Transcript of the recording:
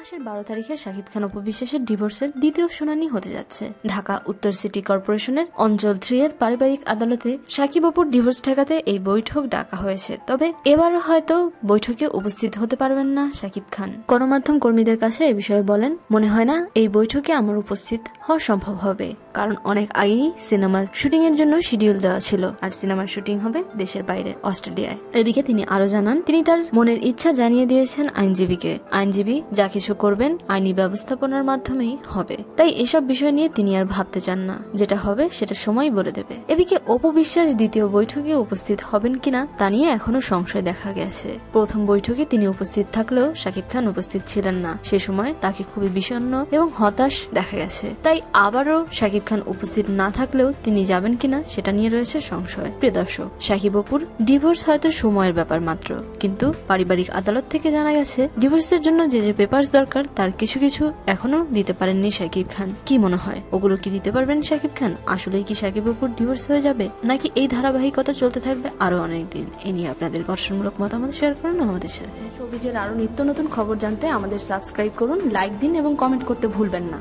মাসের 12 তারিখে শাকিব খান অপু বিশ্বাসের ডিভোর্সের দ্বিতীয় শুনানি হতে যাচ্ছে। ঢাকা উত্তর সিটি কর্পোরেশনের অঞ্চল 3 এর পারিবারিক আদালতে শাকিব অপুর ডিভোর্স ঠেকাতে এই বৈঠক ডাকা হয়েছে। তবে এবারও হয়তো বৈঠকে উপস্থিত হতে পারবেন না শাকিব খান। গণমাধ্যম কর্মীদের কাছে এ বিষয়ে বলেন, মনে হয় না এই বৈঠকে আমার উপস্থিত হওয়া সম্ভব হবে, কারণ অনেক আগেই সিনেমার শুটিং এর জন্য শিডিউল দেওয়া ছিল, আর সিনেমার শুটিং হবে দেশের বাইরে অস্ট্রেলিয়ায়। এদিকে তিনি আরো জানান, তিনি তার মনের ইচ্ছা জানিয়ে দিয়েছেন আইনজীবীকে। আইনজীবী যা কিছু করবেন আইনি ব্যবস্থাপনার মাধ্যমেই হবে, তাই এসব বিষয় নিয়ে তিনি আর ভাবতে চান না। যেটা হবে সেটা সময় বলে দেবে। এদিকে অপু বিশ্বাস দ্বিতীয় বৈঠকে উপস্থিত হবেন কিনা তা নিয়ে এখনো সংশয় দেখা গেছে। প্রথম বৈঠকে তিনি উপস্থিত থাকলেও শাকিব খান উপস্থিত ছিলেন না। সে সময় তাকে খুবই বিষণ্ণ এবং হতাশ দেখা গেছে। তাই আবারও শাকিব খান উপস্থিত না থাকলেও তিনি যাবেন কিনা সেটা নিয়ে রয়েছে সংশয়। প্রিয় দর্শক, শাকিব অপুর ডিভোর্স হয়তো সময়ের ব্যাপার মাত্র, কিন্তু পারিবারিক আদালত থেকে জানা গেছে ডিভোর্সের জন্য যে যে পেপারস দরকার তার কিছু কিছু এখনো দিতে পারেননি শাকিব খান। কি মনে হয়, ওগুলো কি দিতে পারবেন শাকিব খান? আসলেই কি শাকিব অপুর ডিভোর্স হয়ে যাবে, নাকি এই ধারাবাহিকতা চলতে থাকবে আরো অনেকদিন? এ নিয়ে আপনাদের গঠনমূলক মতামত শেয়ার করুন আমাদের সাথে। শোবিজের আরো নিত্য নতুন খবর জানতে আমাদের সাবস্ক্রাইব করুন, লাইক দিন এবং কমেন্ট করতে ভুলবেন না।